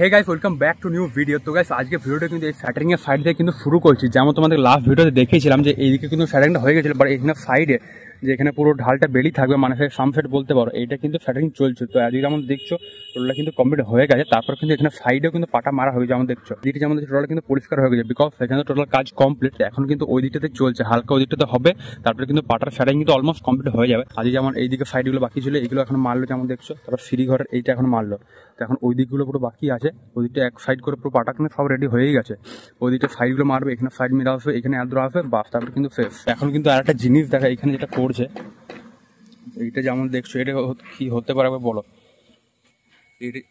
Hey guys welcome back to new video. তো guys আজকে ভিডিওটা কিন্তু এই স্যাটারিং এর সাইড দিয়ে কিন্তু শুরু করছি। যেমন তোমাদের লাস্ট ভিডিওতে দেখিয়েছিলাম যে এইদিকে কিন্তু স্যাটারিংটা হয়ে গেছিল, বাট এখানে সাইডে যে এখানে পুরো ঢালটা বেলি থাকবে, মানে সামসেট বলতে পারো, এইটা কিন্তু স্যাটারিং চলছে। তো আজকে যেমন দেখছো টোটালটা কিন্তু কমপ্লিট হয়ে গেছে। তারপর কিন্তু এখানে সাইডেও কিন্তু পাটা মারা হয়ে যেমন দেখছো, দিকটা যেমন দেখছো টোটাল কিন্তু পরিষ্কার হয়ে গেছে, বিকজ এখানে টোটাল কাজ কমপ্লিট। এখন কিন্তু ওই দিকটাতে চলছে, হালকা ওই দিকটাতে হবে, তারপরে কিন্তু পাটার স্যাটারিং কিন্তু অলমোস্ট কমপ্লিট হয়ে যাবে। আজকে যেমন এইদিকে সাইডগুলো বাকি ছিল, এইগুলো এখন মারলো যেমন দেখছো, তারপর সিঁড়ি ঘরের এইটা এখন মারলো। তো এখন ওই দিকগুলো পুরো বাকি আছে, ওই দিকটা এক সাইড করে পুরো পাটা কিন্তু সব রেডি হয়েই গেছে। ওই দিকটা সাইডগুলো মারবে, এখানে সাইড মেরে আসবে, এখানে আদ্র আসবে, বাস তারপরে কিন্তু শেষ। এখন কিন্তু আর একটা জিনিস দেখা, এখানে যেটা করছে এইটা যেমন দেখছো, এটা কি হতে পারে বলো?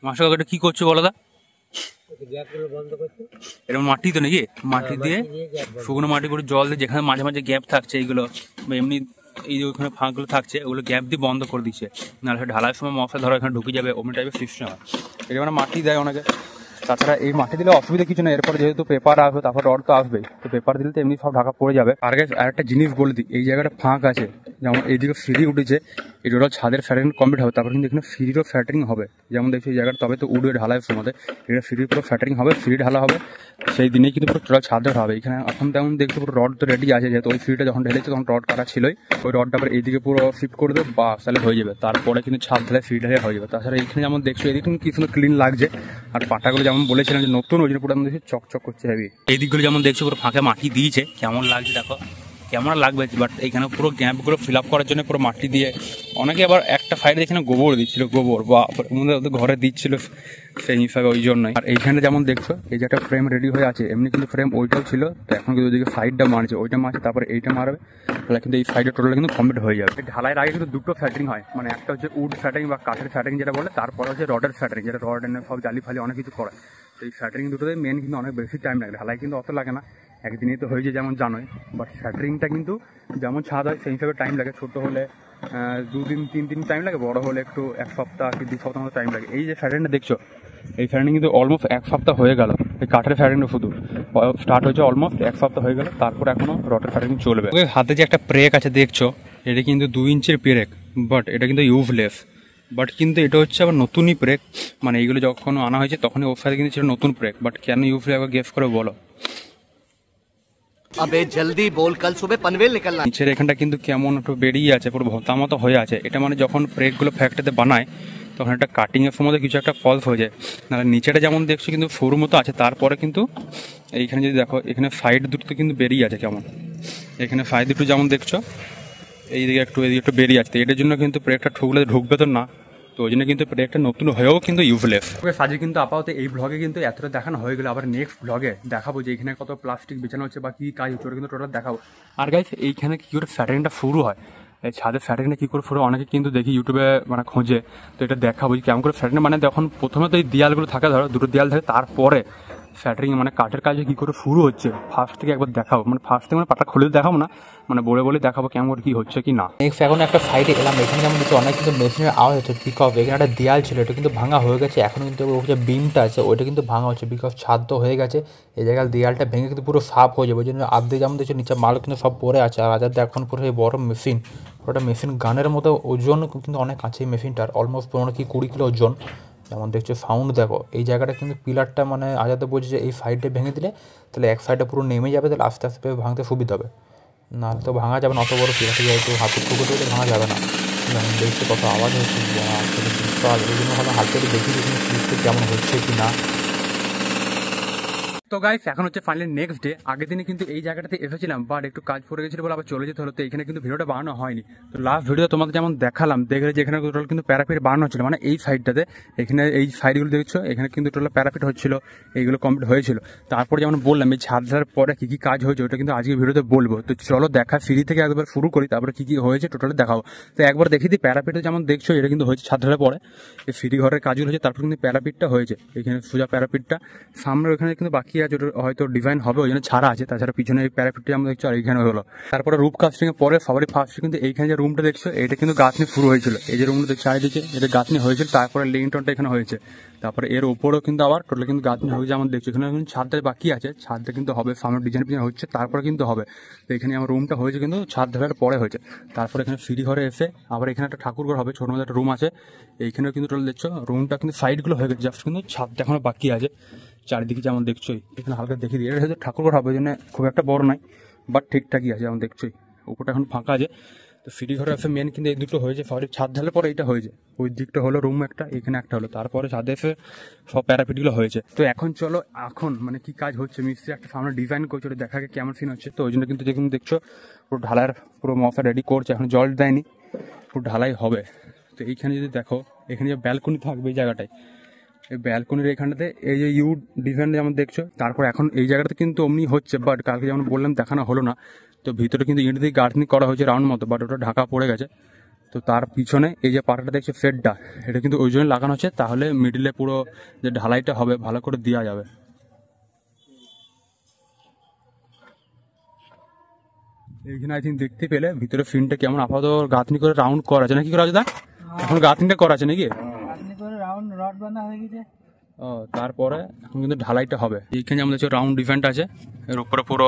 মাস্টার কাকা এটা কি করছো বলো দা? এরকম মাটি তো নাকি, মাটি দিয়ে শুকনো মাটি করে জল দিয়ে, যেখানে মাঝে মাঝে গ্যাপ থাকছে এইগুলো বা এমনি এই যে ওখানে ফাঁকগুলো থাকছে ওগুলো গ্যাপ দিয়ে বন্ধ করে দিচ্ছে, নাহলে ঢালার সময় মশলা ধরো এখানে ঢুকে যাবে, অমনি টাইপের সিস্টেম হয়। এটা মানে মাটি দেয় অনেকে। তাছাড়া এই মাটি দিলে অসুবিধা কিছু না, এরপর যেহেতু পেপার আসবে তারপর রড তো আসবেই, তো পেপার দিলে তো এমনি সব ঢাকা পড়ে যাবে। আর একটা জিনিস বলে দিই, এই জায়গাটা ফাঁক আছে, যেমন এইদিকে সিঁড়ি উঠেছে, এই টোটাল ছাদের ফ্যাটারিং কমপ্লিট হবে, তারপর কিন্তু এখানে সিঁড়িরও ফ্যাটারিং হবে। যেমন দেখছি এই জায়গাটা তবে তো উড়ে ঢালায় সময় এটা সিঁড়ির পুরো ফ্যাটারিং হবে, সিঁড়ি ঢালা হবে, সেই দিনেই কিন্তু পুরো টোটাল ছাদে হবে। এখানে এখন তেমন দেখতে পুরো রড তো রেডি আছে, যেহেতু ওই সিঁড়িটা যখন ঢেলেছে তখন রড কাটা ছিলই, ওই রডটা আবার এইদিকে পুরো শিফট করে দেবে, বা তাহলে হয়ে যাবে। তারপরে কিন্তু ছাদ ঢালে সিঁড়ি ঢালে হয়ে যাবে। তাছাড়া এখানে যেমন দেখছো এদিকে কি সুন্দর ক্লিন লাগছে, আর পাটাগুলো যেমন বলেছিলাম যে নতুন, ওই জন্য পুরো দেখছি চকচক করছে হেভি। এই দিকগুলো যেমন দেখছো পুরো ফাঁকে মাটি দিয়েছে, কেমন লাগছে দেখো, কেমন লাগবে। বাট এখানে পুরো গ্যাপগুলো ফিল আপ করার জন্য পুরো মাটি দিয়ে, অনেকে আবার একটা সাইডে এখানে গোবর দিচ্ছিল, গোবর বা ঘরে দিচ্ছিল সেই হিসাবে, ওই জন্যই। আর এইখানে যেমন দেখছো এই যে একটা ফ্রেম রেডি হয়ে আছে, এমনি কিন্তু ফ্রেম ওইটাও ছিল, তো এখন কিন্তু ওইদিকে সাইডটা মারছে, ওইটা মারছে, তারপরে এইটা মারবে, তাহলে কিন্তু এই সাইডে টোটাল কিন্তু কমপ্লিট হয়ে যাবে। ঢালাইয়ের আগে কিন্তু দুটো ফ্যাটারিং হয়, মানে একটা হচ্ছে উড ফ্যাটারিং বা কাঠের ফ্যাটারিং যেটা বলে, তারপরে হচ্ছে রডের ফ্যাটারিং, যেটা রড এনে সব জালি ফালি অনেক কিছু করে। তো এই ফ্যাটারিং দুটোতে মেন কিন্তু অনেক বেশি টাইম লাগে, ঢালাই কিন্তু অত লাগে না, একদিনেই তো হয়ে যায় যেমন জানোই। বাট ফ্যাটারিংটা কিন্তু যেমন ছাদ হয় সেই হিসাবে টাইম লাগে, ছোটো হলে 2 দিন 3 দিন টাইম লাগে, বড় হলে একটু 1 সপ্তাহ কি 2 সপ্তাহ মতো টাইম লাগে। এই যে ফ্যাটারিংটা দেখছো, এই ফ্যাটারিং কিন্তু অলমোস্ট 1 সপ্তাহ হয়ে গেল। এই কাঠের ফ্যাটারিংটা শুধু স্টার্ট হয়েছে অলমোস্ট 1 সপ্তাহ হয়ে গেল, তারপর এখনো রডের ফ্যাটারিং চলবে। হাতে যে একটা ব্রেক আছে দেখছো, এটা কিন্তু 2 ইঞ্চির ব্রেক, বাট এটা কিন্তু ইউজলেস। বাট কিন্তু এটা হচ্ছে আবার নতুনই ব্রেক, মানে এইগুলো যখন আনা হয়েছে তখনই ওর সাথে কিন্তু ছিল নতুন ব্রেক, বাট কেন ইউজলেস আবার গেস করে বলো? अबे जल्दी बोल, कल सुबह पनवेल निकलना। নিচের এখানটা কিন্তু কেমন একটু বেরিয়ে আছে, পুরো ভর্তা মতো হয়ে আছে। এটা মানে যখন ব্রেকগুলো ফ্যাক্টরিতে বানায় তখন একটা কাটিংয়ের সময় কিছু একটা ফলস হয়ে যায়, নাহলে নিচেটা যেমন দেখছো কিন্তু সরু মতো আছে। তারপরে কিন্তু এইখানে যদি দেখো, এখানে সাইড দুটো কিন্তু বেরিয়ে আছে, কেমন এখানে সাইড দুটো যেমন দেখছো এইদিকে একটু বেরিয়ে আছে। এটার জন্য কিন্তু ব্রেকটা ঢুকবে তো না, তো ওই জন্য কিন্তু ব্রেকটা নতুন হয়েও কিন্তু ইউজলেস। ওকে সাজে কিন্তু আপাতত এই ব্লগে কিন্তু এতটা দেখানো হয়ে গেলো, আবার নেক্সট ব্লগে দেখাবো যে এখানে কত প্লাস্টিক বেচানো হচ্ছে বা কী কাজ হচ্ছে, ওটা কিন্তু টোটাল দেখাবো। আর গাইস এইখানে কী করে ফ্যাটারিংটা শুরু হয়, এই ছাদের ফ্যাটারিংটা কী করে শুরু হয় অনেকে কিন্তু দেখি ইউটিউবে মানে খোঁজে, তো এটা দেখাবো যে কেমন করে ফ্যাটারিং, মানে যখন প্রথমে তো এই দেয়ালগুলো থাকে, ধরো দুটো দেয়াল থাকে, তারপরে ফ্যাটারিং মানে কাঠের কাজে কী করে শুরু হচ্ছে ফার্স্ট থেকে একবার দেখাবো, মানে ফার্স্ট থেকে মানে পাটা খুলে দেখাবো না, মানে বলে দেখাবো কেমন করে কী হচ্ছে কি না। নেক্সট এখন একটা সাইডে এলাম, এখানে যেমন কিছু অনেক কিন্তু মেশিনের আওয়াজ হচ্ছে, বিকজ এখানে একটা দেয়াল ছিল, এটা কিন্তু ভাঙা হয়ে গেছে। এখন কিন্তু যে বিমটা আছে ওইটা কিন্তু ভাঙা হচ্ছে, বিকজ ছাদ তো হয়ে গেছে, এই জায়গায় দেয়ালটা ভেঙে কিন্তু পুরো সাফ হয়ে যাবে। ওই জন্য আর্ধে যেমন দেখছে নিচে মাল কিন্তু সব পরে আছে, আর আজাদ এখন পুরো এই বড় মেশিন, ওটা মেশিন গানের মতো ওজন কিন্তু অনেক আছে এই মেশিনটার, অলমোস্ট 15-20 কিলো ওজন। যেমন দেখছো সাউন্ড দেখো, এই জায়গাটা কিন্তু পিলারটা মানে আজাদে বলছে যে এই সাইডে ভেঙে দিলে তাহলে এক সাইডে পুরো নেমে যাবে, তাহলে আস্তে আস্তে ভাঙতে সুবিধা হবে, না তো ভাঙা যাবে না। অত বড় পিলারটা যেহেতু হাতের ঠুকো তো ভাঙা যাবে না। যেমন দেখতে কত আওয়াজ হচ্ছে, বিশাল, এই জন্য ভালো হাতে দেখি দেখি স্লিপটা কেমন হচ্ছে কি না। তো গাইস এখন হচ্ছে ফাইনালি নেক্সট ডে। আগের দিনে কিন্তু এই জায়গাটাতে এসেছিলাম, বাট একটু কাজ পড়ে গেছিল বলে আবার চলে যেতে হলো, তো এখানে কিন্তু ভিডিওটা বানানো হয়নি। তো লাস্ট ভিডিও তোমাদের যেমন দেখালাম, দেখলে যে এখানে টোটাল কিন্তু প্যারাপিট বানানো হচ্ছিল, মানে এই সাইডটাতে, এখানে এই সাইডগুলো দেখছো এখানে কিন্তু টোটাল প্যারাপিট হচ্ছিল, এইগুলো কমপ্লিট হয়েছিল। তারপর যেমন বললাম এই ছাদ ঢালার পরে কী কী কাজ হয়েছে ওটা কিন্তু আজকে ভিডিওতে বলবো। তো চলো দেখা সিঁড়ি থেকে একবার শুরু করি, তারপরে কী কী হয়েছে টোটালি দেখাবো। তো একবার দেখিয়ে দিই, প্যারাপিটে যেমন দেখছো এটা কিন্তু হয়েছে ছাদ ঢালার পরে, এই সিঁড়ি ঘরের কাজগুলো হয়েছে, তারপর কিন্তু প্যারাপিটটা হয়েছে, এখানে সোজা প্যারাপিটটা সামনে ওখানে কিন্তু বাকি আছে, ওটা হয়তো ডিজাইন হবে ওই জন্য ছাড়া আছে, তাছাড়া পিছনে এই প্যারাপিটটি আমরা দেখছি আর এইখানে হলো। তারপরে রুফ কাস্টিং এর পরে সবারই ফার্স্ট কিন্তু এইখানে যে রুমটা দেখছো এটা কিন্তু গাঁথনি শুরু হয়েছিল, এই যে রুমটা দেখছো চারিদিকে এটা গাঁথনি হয়েছিল, তারপরে লিংটনটা এখানে হয়েছে, তারপরে এর উপরেও কিন্তু আবার টোটাল কিন্তু গাঁথনি হয়েছে। আমরা দেখছি এখানে কিন্তু ছাদটা বাকি আছে, ছাদটা কিন্তু হবে, সামনে ডিজাইন ফিজাইন হচ্ছে তারপরে কিন্তু হবে। তো এখানে আমার রুমটা হয়েছে কিন্তু ছাদ ঢালার পরে হয়েছে। তারপরে এখানে সিঁড়ি ঘরে এসে আবার এখানে একটা ঠাকুর ঘর হবে, ছোট মতো একটা রুম আছে। এইখানেও কিন্তু টোটাল দেখছো রুমটা কিন্তু সাইডগুলো হয়ে গেছে, জাস্ট কিন্তু ছাদটা এখনো বাকি আছে। চারিদিকে যেমন দেখছোই এখানে হালকা দেখিয়ে দিই, এটা হয়তো ঠাকুর ঘর হবে ওই জন্য খুব একটা বড় নয়, বাট ঠিকঠাকই আছে যেমন দেখছোই। উপরটা এখন ফাঁকা আছে। তো সিঁড়ি ঘরে আছে মেন কিন্তু এই দুটো হয়েছে, সরি ছাদ ঢালার পরে এইটা হয়েছে, ওই দিকটা হলো রুম একটা, এখানে একটা হলো, তারপরে ছাদে এসে সব প্যারাপিটগুলো হয়েছে। তো এখন চলো এখন মানে কি কাজ হচ্ছে, মিস্ত্রি একটা সামনে ডিজাইন করছে, ওটা দেখাকে কেমন সিন হচ্ছে। তো ওই জন্য কিন্তু যেখানে দেখছো পুরো ঢালার পুরো মশা রেডি করছে, এখন জল দেয়নি, পুরো ঢালাই হবে। তো এইখানে যদি দেখো এখানে যে ব্যালকনি থাকবে এই জায়গাটায়, এই ব্যালকনির এখানটাতে এই যে ইউ ডিজাইন যেমন দেখছো, তারপর এখন এই জায়গাটাতে কিন্তু অমনি হচ্ছে, বাট কালকে যেমন বললাম দেখানো হলো না। তো ভিতরে কিন্তু ইট দিয়ে গার্থনি করা হয়েছে রাউন্ড মতো, বাট ওটা ঢাকা পড়ে গেছে। তো তার পিছনে এই যে পাটাটা দেখছো ফেডটা, এটা কিন্তু ওই জন্য লাগানো হচ্ছে, তাহলে মিডিলে পুরো যে ঢালাইটা হবে ভালো করে দেওয়া যাবে। এইখানে আই থিঙ্ক দেখতে পেলে ভিতরে ফিনটা কেমন আপাতত গাঁথনি করে রাউন্ড করা আছে নাকি করা আছে, এখন গাঁথনিটা করা আছে নাকি? ও তারপরে এখন কিন্তু ঢালাইটা হবে। এইখানে আমাদের রাউন্ড ডিজাইনটা আছে, এর উপরে পুরো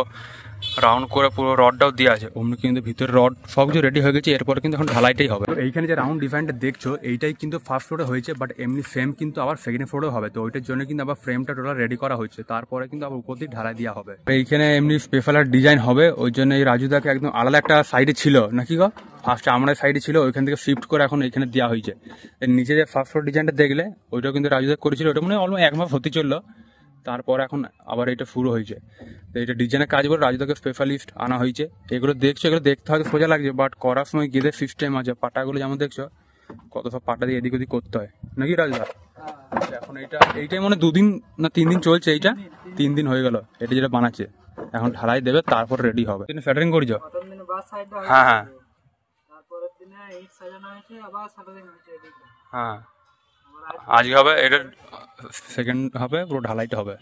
রাউন্ড করে পুরো রডটাও দেওয়া আছে, অমনি কিন্তু ভিতরে রড সব কিছু রেডি হয়ে গেছে, এরপরে কিন্তু এখন ঢালাইটাই হবে। তো এইখানে যে রাউন্ড ডিজাইনটা দেখছো এইটাই কিন্তু ফার্স্ট ফ্লোরে হয়েছে, বাট এমনি ফ্রেম কিন্তু আবার সেকেন্ড ফ্লোরেও হবে। তো ওইটার জন্য কিন্তু আবার ফ্রেমটা টোটাল রেডি করা হচ্ছে, তারপরে কিন্তু আবার উপর দিয়ে ঢালাই দেওয়া হবে। এইখানে এমনি স্পেশাল ডিজাইন হবে, ওই জন্য এই রাজুদাকে একদম আলাদা একটা সাইডে ছিল নাকি গো, ফার্স্টে আমরা সাইডে ছিল, ওইখান থেকে শিফট করে এখন এখানে দেওয়া হয়েছে। এর নিচে যে ফার্স্ট ফ্লোর ডিজাইনটা দেখলে ওইটাও কিন্তু রাজুদা করেছিল, ওটা মানে অলমোস্ট এক মাস হতে চললো, তারপর এখন আবার এটা শুরু হয়েছে। তো এটা ডিজাইনের কাজ করে রাজুদাকে স্পেশালিস্ট আনা হয়েছে। এগুলো দেখছো, এগুলো দেখতে হয়তো সোজা লাগছে, বাট করার সময় গেদের সিস্টেম আছে, পাটাগুলো যেমন দেখছো কত সব পাটা দিয়ে এদিক ওদিক করতে হয় নাকি রাজুদা। এখন এইটাই মানে 2 দিন না 3 দিন চলছে, এইটা 3 দিন হয়ে গেল এটা যেটা বানাচ্ছে, এখন ঢালাই দেবে তারপর রেডি হবে। ফ্যাটারিং করেছো? হ্যাঁ হ্যাঁ হ্যাঁ আজকে হবে, এটা সেকেন্ড হবে, পুরো ঢালাইটা হবে।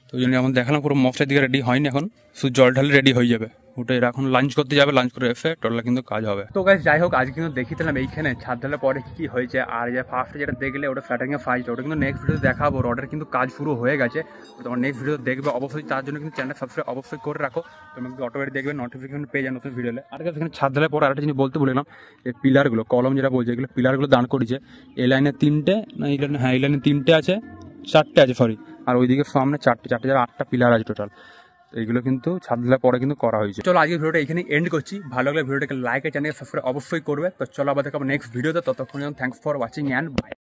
তো ওই জন্য যেমন দেখালাম পুরো মশলার দিকে রেডি হয়নি, এখন শুধু জল ঢালে রেডি হয়ে যাবে। ওটা এরা এখন লাঞ্চ করতে যাবে, লাঞ্চ করে এসে টোটাল কিন্তু কাজ হবে। তো গাইস যাই হোক আজকে কিন্তু দেখিয়েছিলাম এইখানে ছাদ ঢালার পরে কি হয়েছে, আর যে ফার্স্টে যেটা দেখলে ওটা ফ্ল্যাটিং এর ফাইট, ওটা কিন্তু নেক্সট ভিডিও দেখাবো। রডের কিন্তু কাজ শুরু হয়ে গেছে, তোমার নেক্সট ভিডিও দেখবে অবশ্যই, তার জন্য কিন্তু চ্যানেল সাবস্ক্রাইব অবশ্যই করে রাখো, তুমি কিন্তু অটোমেটিক দেখবে নোটিফিকেশন পেয়ে যায় নতুন ভিডিওলে। আর এখানে ছাদ ঢালার পর আরেকটা জিনিস বলতে বললাম, এই পিলারগুলো কলম যেটা বলছে, এগুলো পিলারগুলো দান করেছে এই লাইনে 3টে না এই লাইনে, হ্যাঁ এই লাইনে 3টে আছে, 4টে আছে সরি, আর ওইদিকে সামনে 4টে 8টা পিলার আছে টোটাল। এইগুলো কিন্তু ছাদ ঢালার পরে কিন্তু করা হয়েছে। চলো আজকে ভিডিওটা এখানে এন্ড করছি, ভালো লাগলে ভিডিওটাকে লাইক আর চ্যানেল সাবস্ক্রাইব অবশ্যই করবে। তো চলো আবার দেখাবো নেক্সট ভিডিওতে, ততক্ষণ thanks for watching and by.